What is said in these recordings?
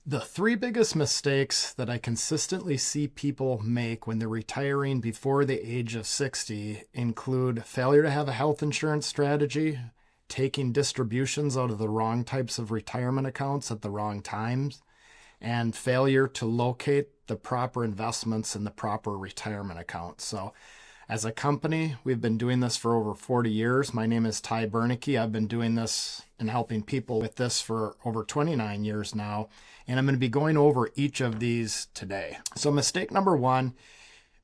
The three biggest mistakes that I consistently see people make when they're retiring before the age of 60 include failure to have a health insurance strategy, taking distributions out of the wrong types of retirement accounts at the wrong times, and failure to locate the proper investments in the proper retirement account. So, as a company, we've been doing this for over 40 years. My name is Bernicke. I've been doing this and helping people with this for over 29 years now. And I'm going to be going over each of these today. So mistake number one,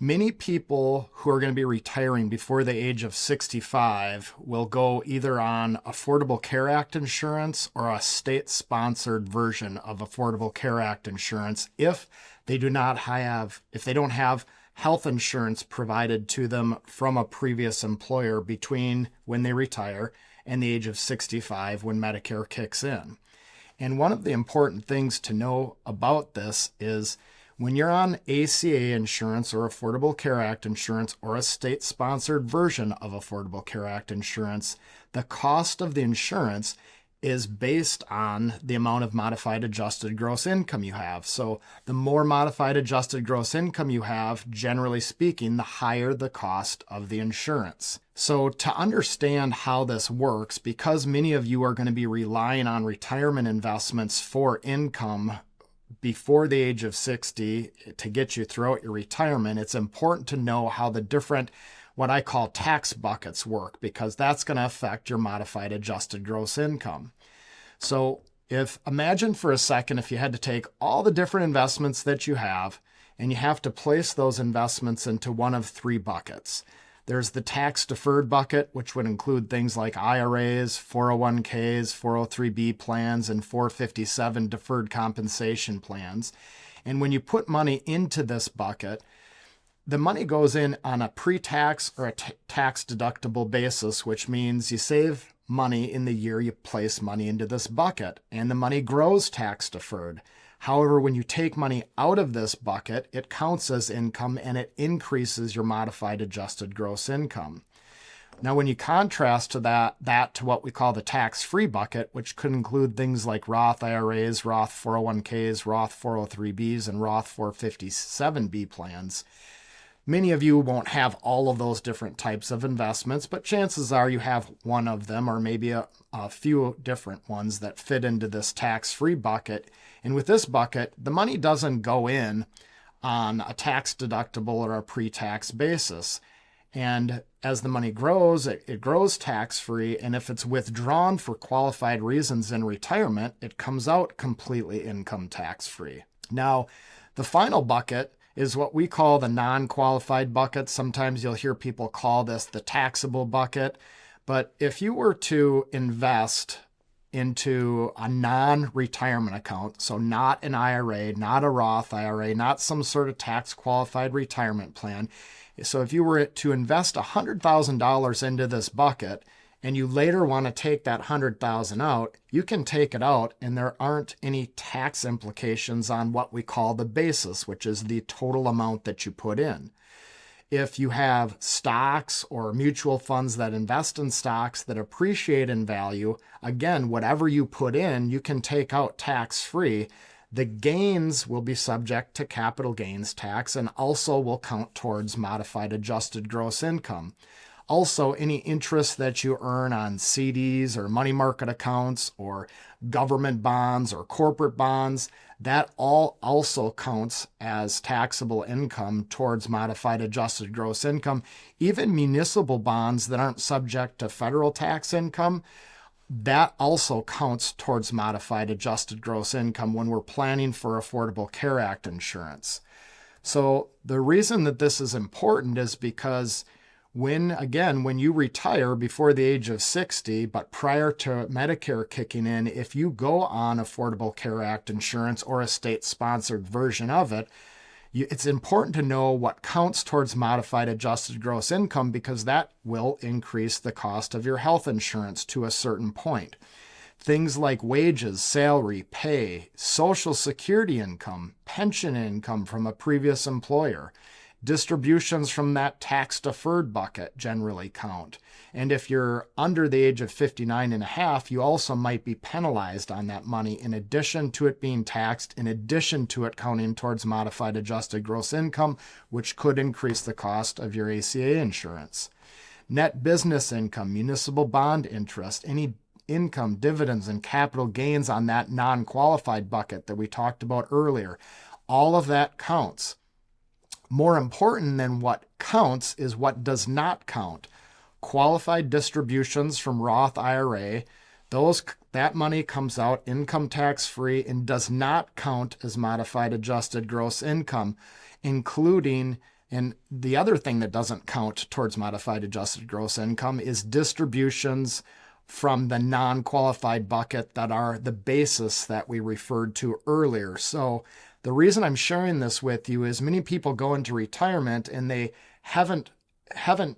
many people who are going to be retiring before the age of 65 will go either on Affordable Care Act insurance or a state-sponsored version of Affordable Care Act insurance if they don't have health insurance provided to them from a previous employer between when they retire and the age of 65 when Medicare kicks in. And one of the important things to know about this is when you're on ACA insurance or Affordable Care Act insurance or a state-sponsored version of Affordable Care Act insurance, the cost of the insurance is based on the amount of modified adjusted gross income you have. So the more modified adjusted gross income you have, generally speaking, the higher the cost of the insurance. So to understand how this works, because many of you are going to be relying on retirement investments for income before the age of 60 to get you throughout your retirement, it's important to know how the different what I call tax buckets work, because that's going to affect your modified adjusted gross income. So imagine for a second if you had to take all the different investments that you have and you have to place those investments into one of three buckets. There's the tax deferred bucket, which would include things like IRAs, 401ks, 403b plans, and 457 deferred compensation plans. And when you put money into this bucket, the money goes in on a pre-tax or a tax deductible basis, which means you save money in the year you place money into this bucket, and the money grows tax deferred. However, when you take money out of this bucket, it counts as income and it increases your modified adjusted gross income. Now, when you contrast to that to what we call the tax-free bucket, which could include things like Roth IRAs, Roth 401ks, Roth 403bs, and Roth 457b plans, many of you won't have all of those different types of investments, but chances are you have one of them or maybe a few different ones that fit into this tax-free bucket. And with this bucket, the money doesn't go in on a tax deductible or a pre-tax basis. And as the money grows, it grows tax-free. And if it's withdrawn for qualified reasons in retirement, it comes out completely income tax-free. Now, the final bucket is what we call the non-qualified bucket. Sometimes you'll hear people call this the taxable bucket. But if you were to invest into a non-retirement account, so not an IRA, not a Roth IRA, not some sort of tax-qualified retirement plan. So if you were to invest $100,000 into this bucket, and you later want to take that $100,000 out, you can take it out and there aren't any tax implications on what we call the basis, which is the total amount that you put in. If you have stocks or mutual funds that invest in stocks that appreciate in value, again, whatever you put in, you can take out tax-free. The gains will be subject to capital gains tax and also will count towards modified adjusted gross income. Also, any interest that you earn on CDs or money market accounts or government bonds or corporate bonds, that all also counts as taxable income towards modified adjusted gross income. Even municipal bonds that aren't subject to federal tax income, that also counts towards modified adjusted gross income when we're planning for Affordable Care Act insurance. So the reason that this is important is because when you retire before the age of 60, but prior to Medicare kicking in, if you go on Affordable Care Act insurance or a state-sponsored version of it, it's important to know what counts towards modified adjusted gross income, because that will increase the cost of your health insurance to a certain point. Things like wages, salary, pay, Social Security income, pension income from a previous employer, Distributions from that tax-deferred bucket generally count. And if you're under the age of 59 and a half, you also might be penalized on that money in addition to it being taxed, in addition to it counting towards modified adjusted gross income, which could increase the cost of your ACA insurance. Net business income, municipal bond interest, any income, dividends, and capital gains on that non-qualified bucket that we talked about earlier, all of that counts. More important than what counts is what does not count. Qualified distributions from Roth IRA, that money comes out income tax free and does not count as modified adjusted gross income, including, and the other thing that doesn't count towards modified adjusted gross income is distributions from the non-qualified bucket that are the basis that we referred to earlier. So the reason I'm sharing this with you is many people go into retirement and they haven't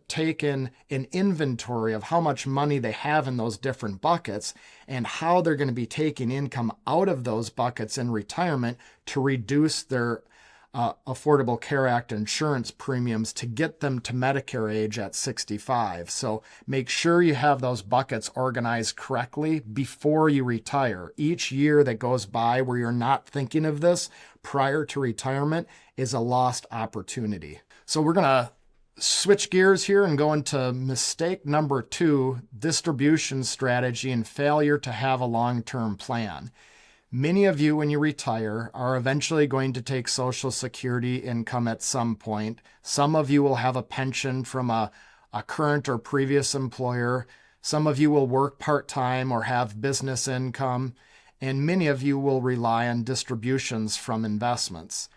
taken an inventory of how much money they have in those different buckets and how they're going to be taking income out of those buckets in retirement to reduce their Affordable Care Act insurance premiums to get them to Medicare age at 65. So make sure you have those buckets organized correctly before you retire. Each year that goes by where you're not thinking of this prior to retirement is a lost opportunity. So we're going to switch gears here and go into mistake number 2, distribution strategy and failure to have a long-term plan. Many of you, when you retire, are eventually going to take Social Security income at some point. Some of you will have a pension from a current or previous employer. Some of you will work part-time or have business income. And many of you will rely on distributions from investments.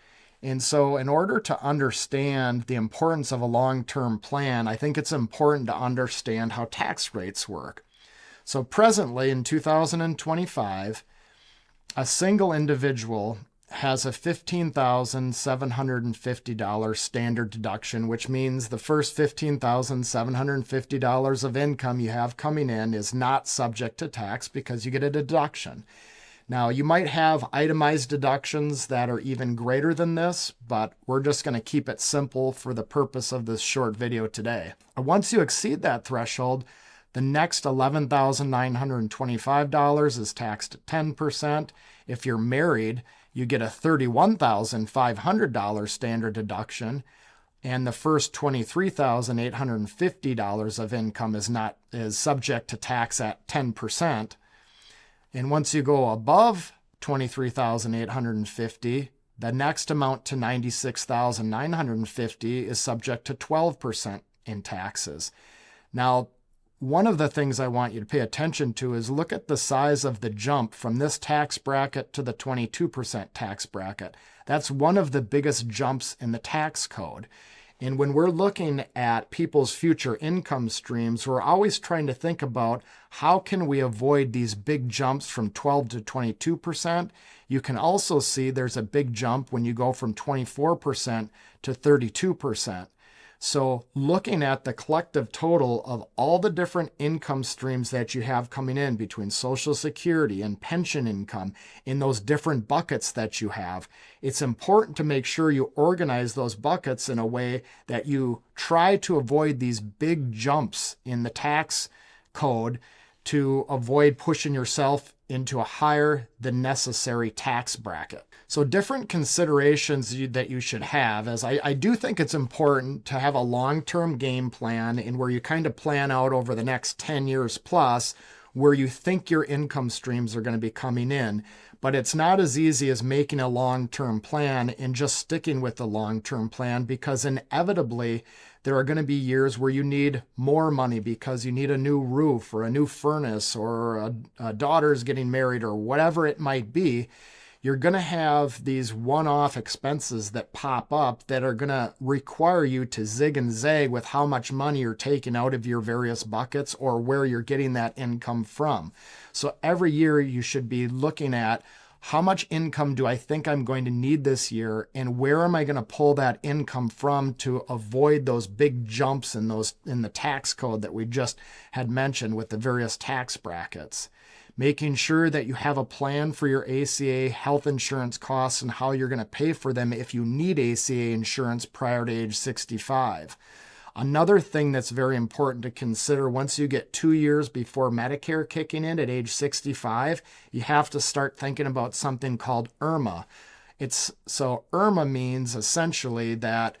And so in order to understand the importance of a long-term plan, I think it's important to understand how tax rates work. So presently in 2025, a single individual has a $15,750 standard deduction, which means the first $15,750 of income you have coming in is not subject to tax because you get a deduction. Now, you might have itemized deductions that are even greater than this, but we're just going to keep it simple for the purpose of this short video today. Once you exceed that threshold, the next $11,925 is taxed at 10%. If you're married, you get a $31,500 standard deduction, and the first $23,850 of income is subject to tax at 10%. And once you go above $23,850, the next amount to $96,950 is subject to 12% in taxes. Now, one of the things I want you to pay attention to is look at the size of the jump from this tax bracket to the 22% tax bracket. That's one of the biggest jumps in the tax code. And when we're looking at people's future income streams, we're always trying to think about how can we avoid these big jumps from 12 to 22%. You can also see there's a big jump when you go from 24% to 32%. So looking at the collective total of all the different income streams that you have coming in between Social Security and pension income in those different buckets that you have, it's important to make sure you organize those buckets in a way that you try to avoid these big jumps in the tax code to avoid pushing yourself into a higher than necessary tax bracket. So different considerations that you should have, as I do think it's important to have a long-term game plan and where you kind of plan out over the next 10 years plus where you think your income streams are going to be coming in. But it's not as easy as making a long-term plan and just sticking with the long-term plan, because inevitably there are going to be years where you need more money because you need a new roof or a new furnace or a daughter's getting married or whatever it might be. You're going to have these one-off expenses that pop up that are going to require you to zig and zag with how much money you're taking out of your various buckets or where you're getting that income from. So every year you should be looking at how much income do I think I'm going to need this year, and where am I going to pull that income from to avoid those big jumps in the tax code that we just had mentioned with the various tax brackets. making sure that you have a plan for your ACA health insurance costs and how you're going to pay for them if you need ACA insurance prior to age 65. Another thing that's very important to consider, once you get 2 years before Medicare kicking in at age 65, you have to start thinking about something called IRMAA. So IRMAA means essentially that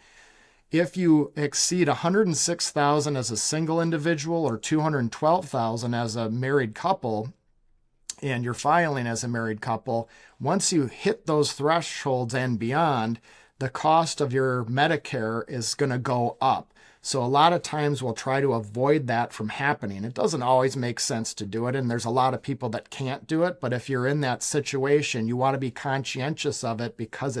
if you exceed $106,000 as a single individual or $212,000 as a married couple, and you're filing as a married couple, once you hit those thresholds and beyond, the cost of your Medicare is going to go up. So a lot of times we'll try to avoid that from happening. It doesn't always make sense to do it, and there's a lot of people that can't do it, but if you're in that situation, you want to be conscientious of it because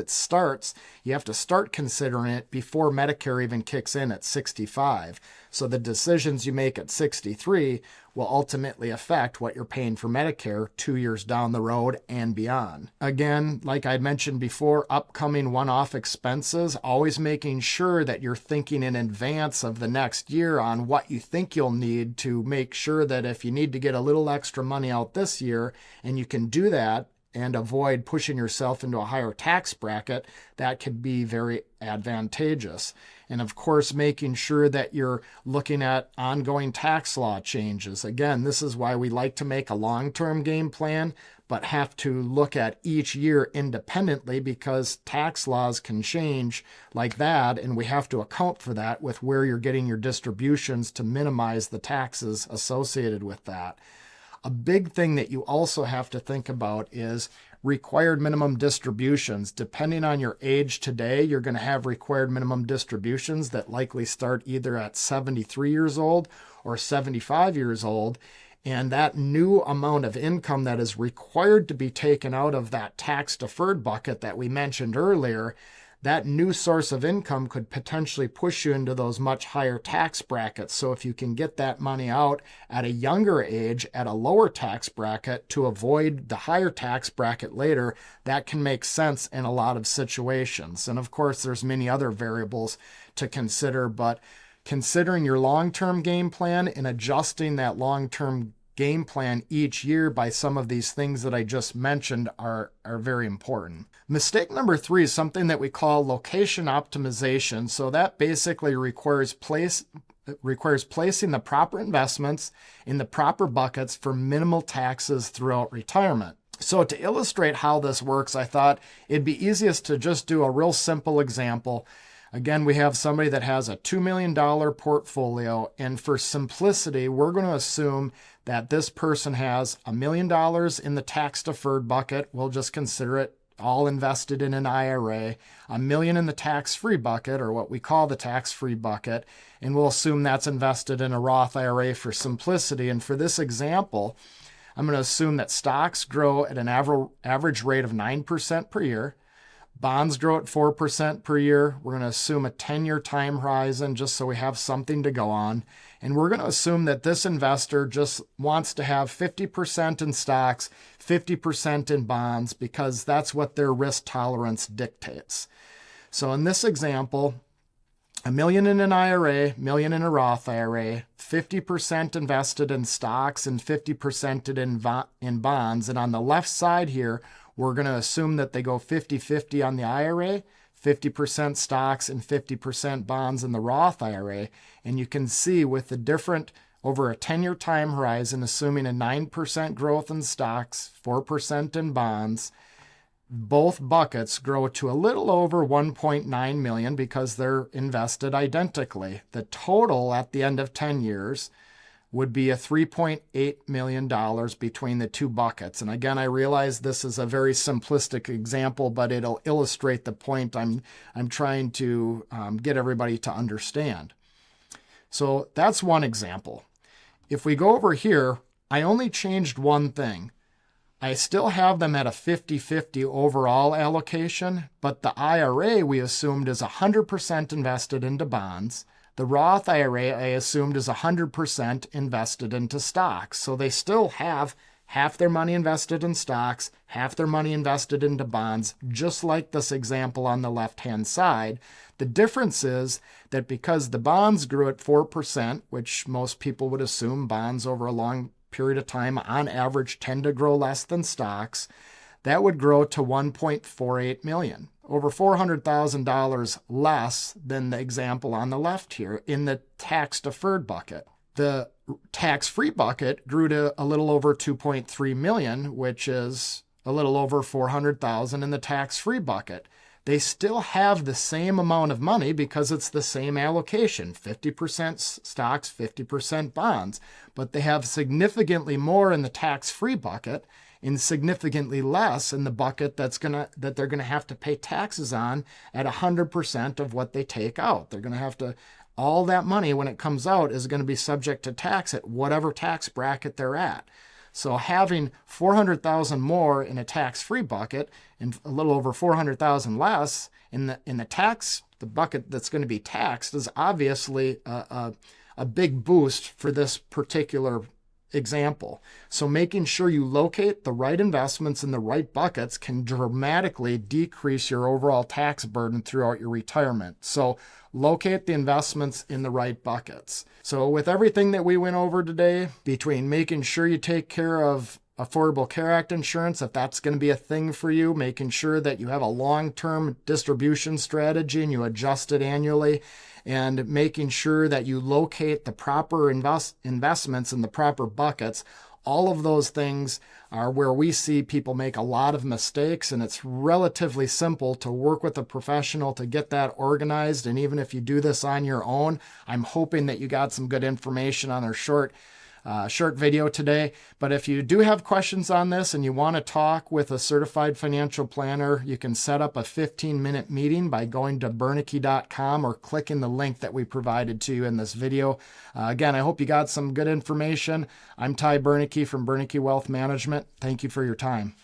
you have to start considering it before Medicare even kicks in at 65. So the decisions you make at 63 will ultimately affect what you're paying for Medicare 2 years down the road and beyond. Again, like I mentioned before, upcoming one-off expenses, always making sure that you're thinking in advance of the next year on what you think you'll need to make sure that if you need to get a little extra money out this year and you can do that and avoid pushing yourself into a higher tax bracket, that could be very advantageous. And of course, making sure that you're looking at ongoing tax law changes. Again, this is why we like to make a long-term game plan, but have to look at each year independently because tax laws can change like that, and we have to account for that with where you're getting your distributions to minimize the taxes associated with that. A big thing that you also have to think about is required minimum distributions. Depending on your age today, you're going to have required minimum distributions that likely start either at 73 years old or 75 years old. And that new amount of income that is required to be taken out of that tax deferred bucket that we mentioned earlier, that new source of income could potentially push you into those much higher tax brackets. So if you can get that money out at a younger age at a lower tax bracket to avoid the higher tax bracket later, that can make sense in a lot of situations. And of course, there's many other variables to consider, but considering your long-term game plan and adjusting that long-term game plan each year by some of these things that I just mentioned are very important. Mistake number 3 is something that we call location optimization. So that basically requires placing the proper investments in the proper buckets for minimal taxes throughout retirement. So to illustrate how this works, I thought it'd be easiest to just do a real simple example. Again, we have somebody that has a $2 million portfolio, and for simplicity, we're going to assume that this person has $1 million in the tax-deferred bucket. We'll just consider it all invested in an IRA, $1 million in the tax-free bucket, or what we call the tax-free bucket, and we'll assume that's invested in a Roth IRA for simplicity. And for this example, I'm going to assume that stocks grow at an average rate of 9% per year. Bonds grow at 4% per year. We're going to assume a 10-year time horizon just so we have something to go on. And we're going to assume that this investor just wants to have 50% in stocks, 50% in bonds, because that's what their risk tolerance dictates. So in this example, $1 million in an IRA, $1 million in a Roth IRA, 50% invested in stocks and 50% in bonds. And on the left side here, we're going to assume that they go 50-50 on the IRA, 50% stocks and 50% bonds in the Roth IRA. And you can see with the different, over a 10-year time horizon, assuming a 9% growth in stocks, 4% in bonds, both buckets grow to a little over 1.9 million because they're invested identically. The total at the end of 10 years would be a $3.8 million between the two buckets. And again, I realize this is a very simplistic example, but it'll illustrate the point I'm trying to get everybody to understand. So that's one example. If we go over here, I only changed one thing. I still have them at a 50-50 overall allocation, but the IRA we assumed is 100% invested into bonds. The Roth IRA I assumed is 100% invested into stocks. So they still have half their money invested in stocks, half their money invested into bonds, just like this example on the left-hand side. The difference is that because the bonds grew at 4%, which most people would assume bonds over a long period of time, on average, tend to grow less than stocks. That would grow to $1.48 million, over $400,000 less than the example on the left here in the tax-deferred bucket. The tax-free bucket grew to a little over $2.3 million, which is a little over $400,000 in the tax-free bucket. They still have the same amount of money because it's the same allocation, 50% stocks, 50% bonds, but they have significantly more in the tax-free bucket and significantly less in the bucket that they're gonna have to pay taxes on at 100% of what they take out. They're gonna have to, all that money when it comes out is gonna be subject to tax at whatever tax bracket they're at. So having $400,000 more in a tax-free bucket and a little over $400,000 less in the bucket that's going to be taxed is obviously a big boost for this particular example. So making sure you locate the right investments in the right buckets can dramatically decrease your overall tax burden throughout your retirement. So locate the investments in the right buckets. So with everything that we went over today, between making sure you take care of Affordable Care Act insurance, if that's going to be a thing for you, making sure that you have a long-term distribution strategy and you adjust it annually, and making sure that you locate the proper investments in the proper buckets. All of those things are where we see people make a lot of mistakes, and it's relatively simple to work with a professional to get that organized. And even if you do this on your own, I'm hoping that you got some good information on our short video today. But if you do have questions on this and you want to talk with a certified financial planner, you can set up a 15-minute meeting by going to Bernicke.com or clicking the link that we provided to you in this video. Again, I hope you got some good information. I'm Ty Bernicke from Bernicke Wealth Management. Thank you for your time.